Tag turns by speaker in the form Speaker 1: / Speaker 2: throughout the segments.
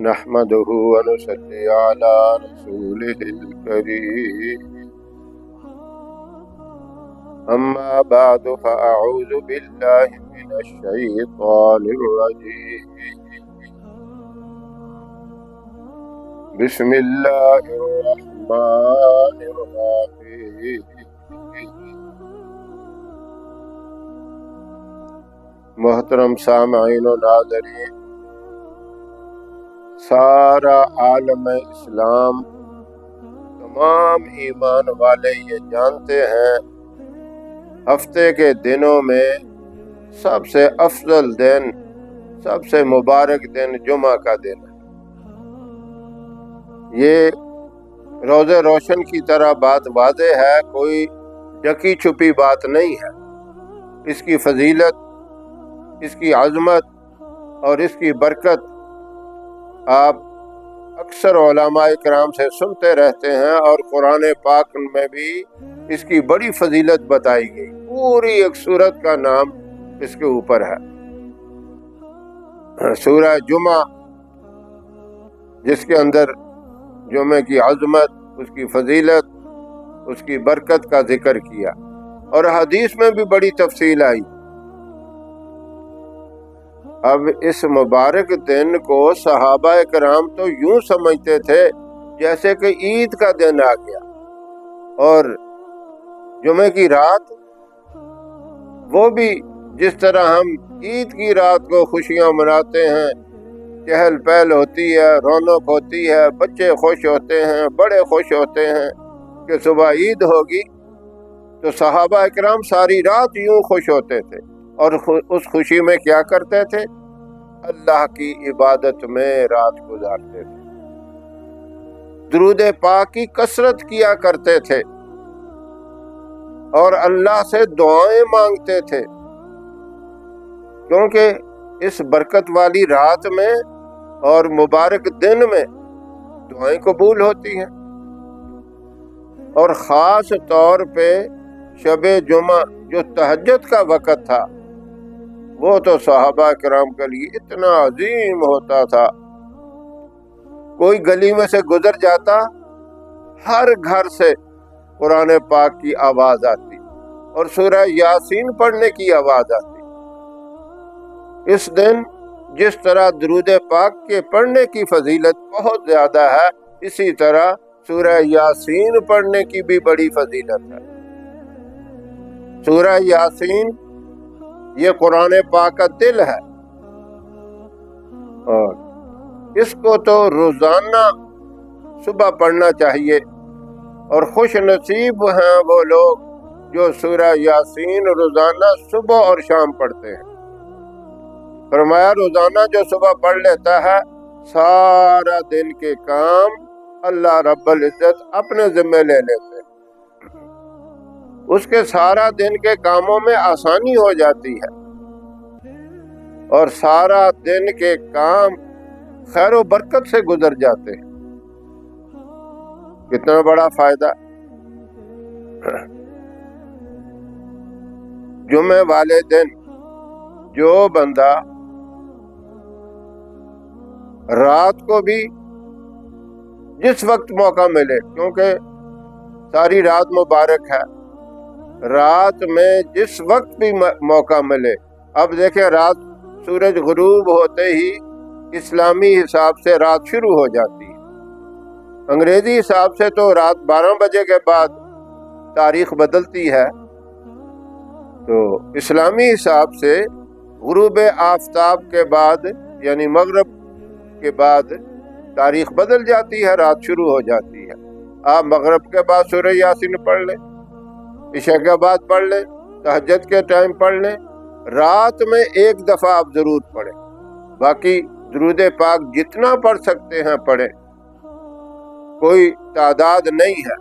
Speaker 1: نحمده ونصلي على رسوله الكريم أما بعد فأعوذ بالله من الشيطان الرجيم بسم الله الرحمن الرحيم محترم سامعین و ناظرین، سارا عالم اسلام، تمام ایمان والے یہ جانتے ہیں ہفتے کے دنوں میں سب سے افضل دن، سب سے مبارک دن جمعہ کا دن ہے۔ یہ روز روشن کی طرح بات واضح ہے، کوئی ڈکی چھپی بات نہیں ہے۔ اس کی فضیلت، اس کی عظمت اور اس کی برکت آپ اکثر علماء کرام سے سنتے رہتے ہیں، اور قرآن پاک میں بھی اس کی بڑی فضیلت بتائی گئی۔ پوری ایک سورت کا نام اس کے اوپر ہے، سورہ جمعہ، جس کے اندر جمعے کی عظمت، اس کی فضیلت، اس کی برکت کا ذکر کیا، اور حدیث میں بھی بڑی تفصیل آئی۔ اب اس مبارک دن کو صحابہ کرام تو یوں سمجھتے تھے جیسے کہ عید کا دن آ گیا، اور جمعے کی رات وہ بھی جس طرح ہم عید کی رات کو خوشیاں مناتے ہیں، چہل پہل ہوتی ہے، رونق ہوتی ہے، بچے خوش ہوتے ہیں، بڑے خوش ہوتے ہیں کہ صبح عید ہوگی، تو صحابہ کرام ساری رات یوں خوش ہوتے تھے، اور اس خوشی میں کیا کرتے تھے؟ اللہ کی عبادت میں رات گزارتے تھے، درود پاک کی کثرت کیا کرتے تھے، اور اللہ سے دعائیں مانگتے تھے، کیونکہ اس برکت والی رات میں اور مبارک دن میں دعائیں قبول ہوتی ہیں۔ اور خاص طور پہ شب جمعہ جو تہجد کا وقت تھا، وہ تو صحابہ کرام کے لیے اتنا عظیم ہوتا تھا۔ کوئی گلی میں سے گزر جاتا، ہر گھر سے قرآن پاک کی آواز آتی اور سورہ یاسین پڑھنے کی آواز آتی۔ اس دن جس طرح درود پاک کے پڑھنے کی فضیلت بہت زیادہ ہے، اسی طرح سورہ یاسین پڑھنے کی بھی بڑی فضیلت ہے۔ سورہ یاسین یہ قرآن پاک کا دل ہے، اور اس کو تو روزانہ صبح پڑھنا چاہیے، اور خوش نصیب ہیں وہ لوگ جو سورہ یاسین روزانہ صبح اور شام پڑھتے ہیں۔ فرمایا روزانہ جو صبح پڑھ لیتا ہے، سارا دن کے کام اللہ رب العزت اپنے ذمہ لے لیتے ہیں، اس کے سارا دن کے کاموں میں آسانی ہو جاتی ہے، اور سارا دن کے کام خیر و برکت سے گزر جاتے ہیں۔ کتنا بڑا فائدہ! جمعے والے دن جو بندہ رات کو بھی جس وقت موقع ملے، کیونکہ ساری رات مبارک ہے، رات میں جس وقت بھی موقع ملے، اب دیکھیں رات سورج غروب ہوتے ہی اسلامی حساب سے رات شروع ہو جاتی ہے، انگریزی حساب سے تو رات 12 بجے کے بعد تاریخ بدلتی ہے، تو اسلامی حساب سے غروب آفتاب کے بعد یعنی مغرب کے بعد تاریخ بدل جاتی ہے، رات شروع ہو جاتی ہے۔ آپ مغرب کے بعد سورہ یاسین پڑھ لیں، عشاء کے بعد پڑھ لیں، تہجد کے ٹائم پڑھ لیں، رات میں ایک دفعہ آپ ضرور پڑھیں، باقی درود پاک جتنا پڑھ سکتے ہیں پڑھیں، کوئی تعداد نہیں ہے،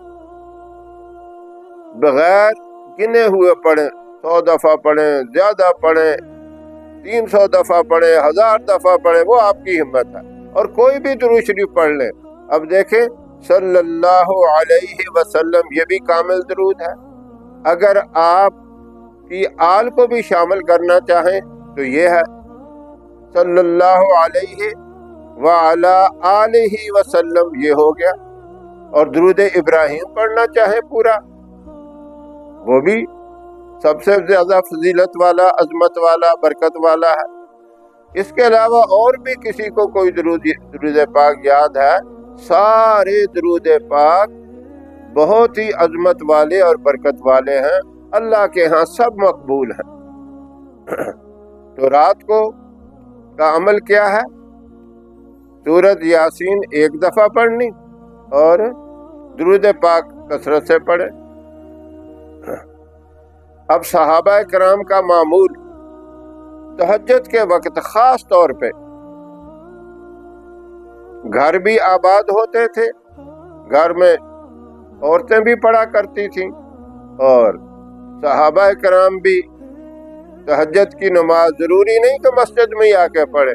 Speaker 1: بغیر گنے ہوئے پڑھیں، 100 دفعہ پڑھیں، زیادہ پڑھیں، 300 دفعہ پڑھیں، 1000 دفعہ پڑھیں، وہ آپ کی ہمت ہے، اور کوئی بھی درود شریف پڑھ لیں۔ اب دیکھیں صلی اللہ علیہ وسلم، یہ بھی کامل درود ہے۔ اگر آپ کی آل کو بھی شامل کرنا چاہیں تو یہ ہے صلی اللہ علیہ وعلی آلہ وسلم یہ ہو گیا، اور درود ابراہیم پڑھنا چاہے پورا، وہ بھی سب سے زیادہ فضیلت والا، عظمت والا، برکت والا ہے۔ اس کے علاوہ اور بھی کسی کو کوئی درود پاک یاد ہے، سارے درود پاک بہت ہی عظمت والے اور برکت والے ہیں، اللہ کے ہاں سب مقبول ہیں۔ تو رات کو کا عمل کیا ہے؟ سورۃ یاسین ایک دفعہ پڑھنی اور درود پاک کثرت سے پڑھے۔ اب صحابہ کرام کا معمول تہجد کے وقت خاص طور پہ، گھر بھی آباد ہوتے تھے، گھر میں عورتیں بھی پڑھا کرتی تھیں، اور صحابہ کرام بھی تہجد کی نماز ضروری نہیں کہ مسجد میں ہی آ کے پڑھے۔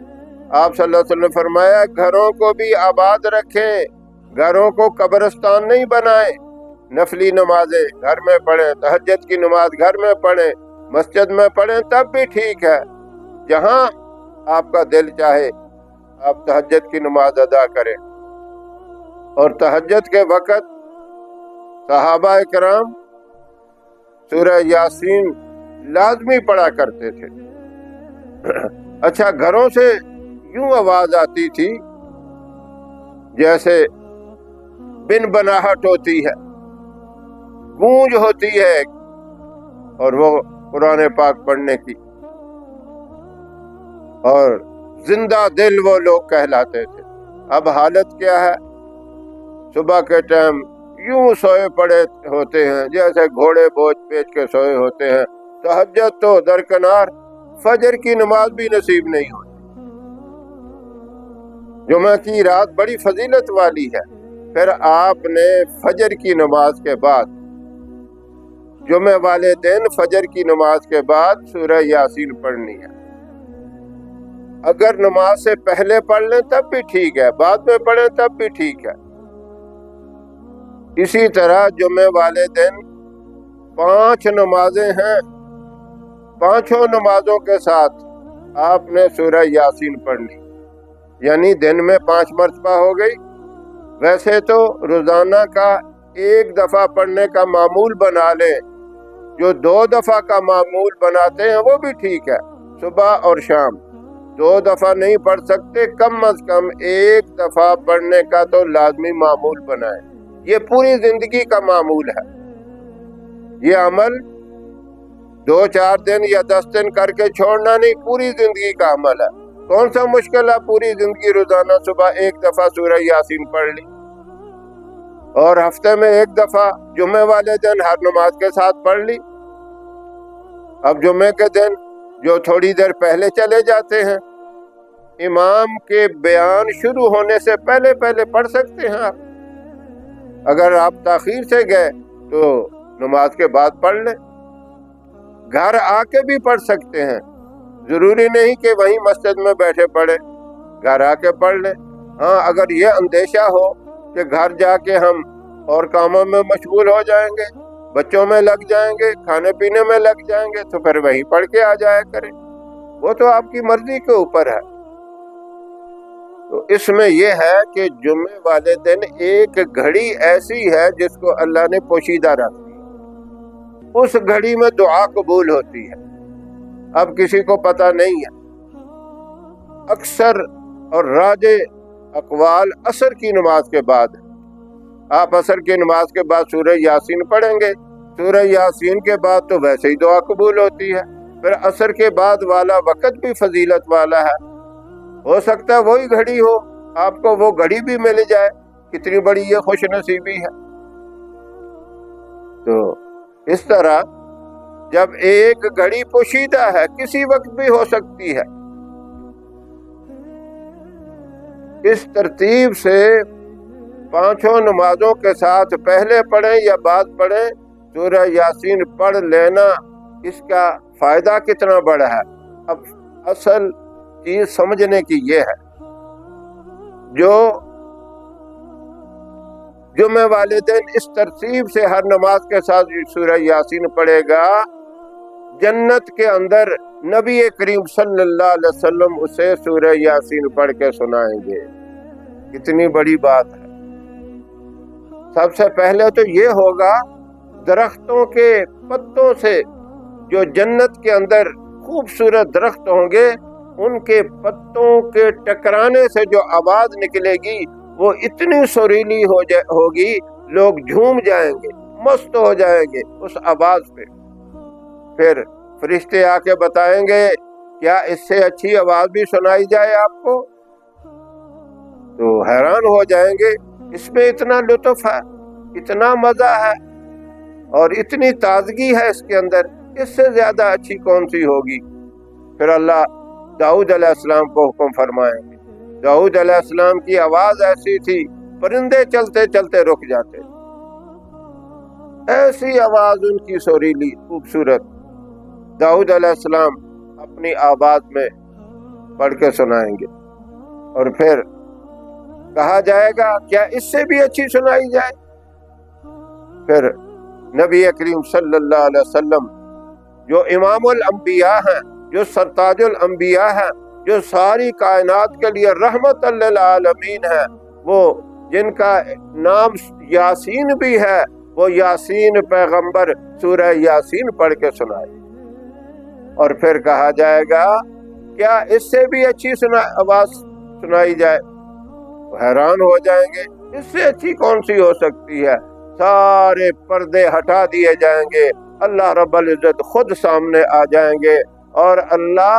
Speaker 1: آپ صلی اللہ علیہ وسلم نے فرمایا گھروں کو بھی آباد رکھیں، گھروں کو قبرستان نہیں بنائیں، نفلی نمازیں گھر میں پڑھیں، تہجد کی نماز گھر میں پڑھیں، مسجد میں پڑھیں تب بھی ٹھیک ہے، جہاں آپ کا دل چاہے آپ تہجد کی نماز ادا کریں۔ اور تہجد کے وقت صحابہ کرام سورہ یاسین لازمی پڑھا کرتے تھے۔ اچھا، گھروں سے یوں آواز آتی تھی جیسے بن بناہٹ ہوتی ہے، گونج ہوتی ہے، اور وہ قرآن پاک پڑھنے کی، اور زندہ دل وہ لوگ کہلاتے تھے۔ اب حالت کیا ہے؟ صبح کے ٹائم یوں سوئے پڑے ہوتے ہیں جیسے گھوڑے بوجھ پیچ کے سوئے ہوتے ہیں، تہجد تو درکنار، فجر کی نماز بھی نصیب نہیں ہوتی۔ جمعہ کی رات بڑی فضیلت والی ہے، پھر آپ نے فجر کی نماز کے بعد، جمعہ والے دن فجر کی نماز کے بعد سورہ یاسین پڑھنی ہے۔ اگر نماز سے پہلے پڑھ لیں تب بھی ٹھیک ہے، بعد میں پڑھیں تب بھی ٹھیک ہے۔ اسی طرح جمعہ والے دن 5 نمازیں ہیں، 5 نمازوں کے ساتھ آپ نے سورہ یاسین پڑھنی، یعنی دن میں 5 مرتبہ ہو گئی۔ ویسے تو روزانہ کا 1 دفعہ پڑھنے کا معمول بنا لیں، جو 2 دفعہ کا معمول بناتے ہیں وہ بھی ٹھیک ہے، صبح اور شام 2 دفعہ نہیں پڑھ سکتے، کم از کم 1 دفعہ پڑھنے کا تو لازمی معمول بنائیں۔ یہ پوری زندگی کا معمول ہے، یہ عمل 2-4 دن یا 10 دن کر کے چھوڑنا نہیں، پوری زندگی کا عمل ہے۔ کون سا مشکل ہے پوری زندگی روزانہ صبح 1 دفعہ سورہ یاسین پڑھ لی، اور ہفتے میں 1 دفعہ جمعے والے دن ہر نماز کے ساتھ پڑھ لی۔ اب جمعے کے دن جو تھوڑی دیر پہلے چلے جاتے ہیں، امام کے بیان شروع ہونے سے پہلے پڑھ سکتے ہیں آپ۔ اگر آپ تاخیر سے گئے تو نماز کے بعد پڑھ لیں، گھر آ کے بھی پڑھ سکتے ہیں، ضروری نہیں کہ وہیں مسجد میں بیٹھے پڑھے، گھر آ کے پڑھ لیں۔ ہاں، اگر یہ اندیشہ ہو کہ گھر جا کے ہم اور کاموں میں مشغول ہو جائیں گے، بچوں میں لگ جائیں گے، کھانے پینے میں لگ جائیں گے، تو پھر وہیں پڑھ کے آ جایا کریں، وہ تو آپ کی مرضی کے اوپر ہے۔ تو اس میں یہ ہے کہ جمعے والے دن ایک گھڑی ایسی ہے جس کو اللہ نے پوشیدہ رکھ دی، اس گھڑی میں دعا قبول ہوتی ہے۔ اب کسی کو پتہ نہیں ہے، اکثر اور راجح اقوال عصر کی نماز کے بعد ہے۔ آپ عصر کی نماز کے بعد سورہ یاسین پڑھیں گے، سورہ یاسین کے بعد تو ویسے ہی دعا قبول ہوتی ہے، پھر عصر کے بعد والا وقت بھی فضیلت والا ہے، ہو سکتا ہے وہی گھڑی ہو، آپ کو وہ گھڑی بھی مل جائے، کتنی بڑی یہ خوش نصیبی ہے۔ تو اس طرح جب ایک گھڑی پوشیدہ ہے، کسی وقت بھی ہو سکتی ہے، اس ترتیب سے 5 نمازوں کے ساتھ پہلے پڑھیں یا بعد پڑھیں سورہ یاسین پڑھ لینا، اس کا فائدہ کتنا بڑا ہے۔ اب اصل چیز سمجھنے کی یہ ہے، جو جمعہ والے دن اس ترتیب سے ہر نماز کے ساتھ سورہ یاسین پڑھے گا، جنت کے اندر نبی کریم صلی اللہ علیہ وسلم اسے سورہ یاسین پڑھ کے سنائیں گے۔ کتنی بڑی بات ہے۔ سب سے پہلے تو یہ ہوگا درختوں کے پتوں سے، جو جنت کے اندر خوبصورت درخت ہوں گے، ان کے پتوں کے ٹکرانے سے جو آواز نکلے گی وہ اتنی سریلی ہوگی، لوگ جھوم جائیں گے، مست ہو جائیں گے اس آواز پہ۔ پھر فرشتے آ کے بتائیں گے کیا اس سے اچھی آواز بھی سنائی جائے آپ کو؟ تو حیران ہو جائیں گے، اس میں اتنا لطف ہے، اتنا مزہ ہے اور اتنی تازگی ہے اس کے اندر، اس سے زیادہ اچھی کون سی ہوگی؟ پھر اللہ داؤد علیہ السلام کو حکم فرمائیں گے۔ داؤد علیہ السلام کی آواز ایسی تھی، پرندے چلتے چلتے رک جاتے، ایسی آواز ان کی سریلی خوبصورت۔ داؤد علیہ السلام اپنی آواز میں پڑھ کے سنائیں گے، اور پھر کہا جائے گا کیا اس سے بھی اچھی سنائی جائے؟ پھر نبی کریم صلی اللہ علیہ وسلم جو امام الانبیاء ہیں، جو سرتاج الانبیاء ہیں، جو ساری کائنات کے لیے رحمت للعالمین ہے، وہ جن کا نام یاسین بھی ہے، وہ یاسین پیغمبر سورہ یاسین پڑھ کے سنائے۔ اور پھر کہا جائے گا کیا اس سے بھی اچھی آواز سنائی جائے؟ حیران ہو جائیں گے، اس سے اچھی کون سی ہو سکتی ہے؟ سارے پردے ہٹا دیے جائیں گے، اللہ رب العزت خود سامنے آ جائیں گے، اور اللہ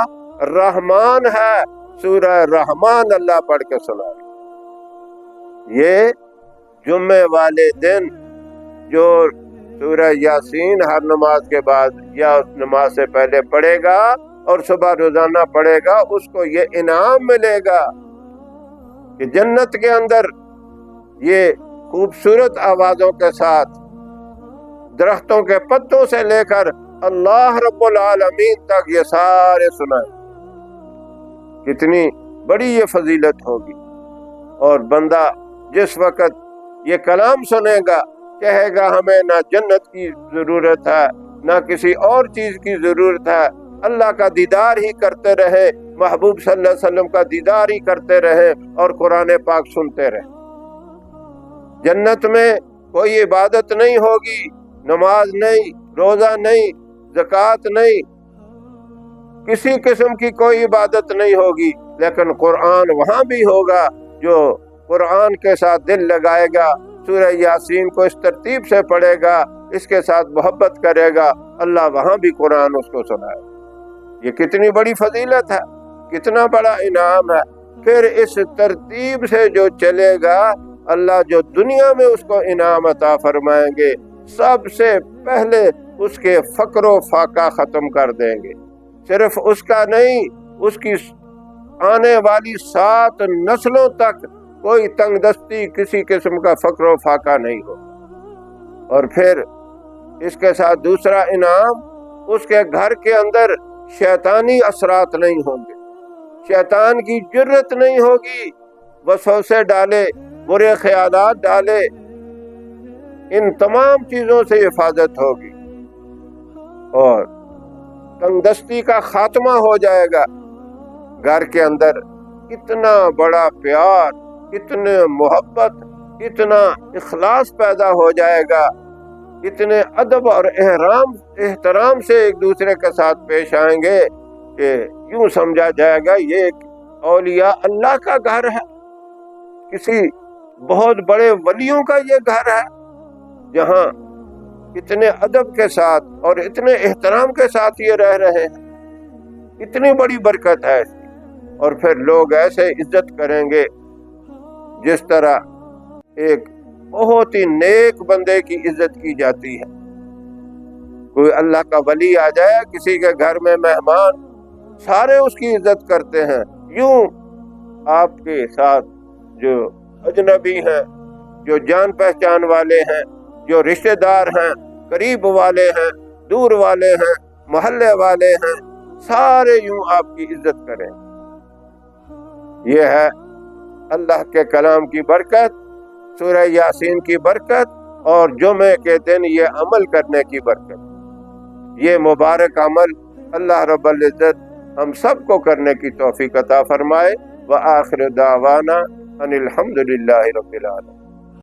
Speaker 1: رحمان ہے، سورہ رحمان اللہ پڑھ کے سنائے۔ یہ جمعے والے دن جو سورہ یاسین ہر نماز کے بعد یا اس نماز سے پہلے پڑھے گا اور صبح روزانہ پڑھے گا، اس کو یہ انعام ملے گا کہ جنت کے اندر یہ خوبصورت آوازوں کے ساتھ درختوں کے پتوں سے لے کر اللہ رب العالمین تک یہ سارے سنائیں۔ کتنی بڑی یہ فضیلت ہوگی۔ اور بندہ جس وقت یہ کلام سنے گا کہے گا ہمیں نہ جنت کی ضرورت ہے، نہ کسی اور چیز کی ضرورت ہے، اللہ کا دیدار ہی کرتے رہے، محبوب صلی اللہ علیہ وسلم کا دیدار ہی کرتے رہے اور قرآن پاک سنتے رہے۔ جنت میں کوئی عبادت نہیں ہوگی، نماز نہیں، روزہ نہیں، زکوٰۃ نہیں، کسی قسم کی کوئی عبادت نہیں ہوگی، لیکن قرآن وہاں بھی ہوگا۔ جو قرآن کے ساتھ دل لگائے گا، سورہ یاسین کو اس ترتیب سے پڑھے گا، اس کے ساتھ محبت کرے گا، اللہ وہاں بھی قرآن اس کو سنائے۔ یہ کتنی بڑی فضیلت ہے، کتنا بڑا انعام ہے۔ پھر اس ترتیب سے جو چلے گا، اللہ جو دنیا میں اس کو انعام عطا فرمائیں گے، سب سے پہلے اس کے فقر و فاقہ ختم کر دیں گے۔ صرف اس کا نہیں، اس کی آنے والی 7 نسلوں تک کوئی تنگ دستی، کسی قسم کا فقر و فاقہ نہیں ہو۔ اور پھر اس کے ساتھ دوسرا انعام، اس کے گھر کے اندر شیطانی اثرات نہیں ہوں گے، شیطان کی جرت نہیں ہوگی، وسوسے ڈالے، برے خیالات ڈالے، ان تمام چیزوں سے حفاظت ہوگی، اور تنگ دستی کا خاتمہ ہو جائے گا۔ گھر کے اندر اتنا بڑا پیار، اتنے محبت، اتنا اخلاص پیدا ہو جائے گا، اتنے ادب اور احترام سے ایک دوسرے کے ساتھ پیش آئیں گے کہ یوں سمجھا جائے گا یہ ایک اولیاء اللہ کا گھر ہے، کسی بہت بڑے ولیوں کا یہ گھر ہے، جہاں اتنے ادب کے ساتھ اور اتنے احترام کے ساتھ یہ رہ رہے ہیں۔ اتنی بڑی برکت ہے اس کی۔ اور پھر لوگ ایسے عزت کریں گے جس طرح ایک بہت ہی نیک بندے کی عزت کی جاتی ہے۔ کوئی اللہ کا ولی آ جائے کسی کے گھر میں مہمان، سارے اس کی عزت کرتے ہیں۔ یوں آپ کے ساتھ جو اجنبی ہیں، جو جان پہچان والے ہیں، جو رشتہ دار ہیں، قریب والے ہیں، دور والے ہیں، محلے والے ہیں، سارے یوں آپ کی عزت کریں۔ یہ ہے اللہ کے کلام کی برکت، سورہ یاسین کی برکت، اور جمعے کے دن یہ عمل کرنے کی برکت۔ یہ مبارک عمل اللہ رب العزت ہم سب کو کرنے کی توفیق عطا فرمائے۔ وآخر دعوانا ان الحمد للہ رب العالمین۔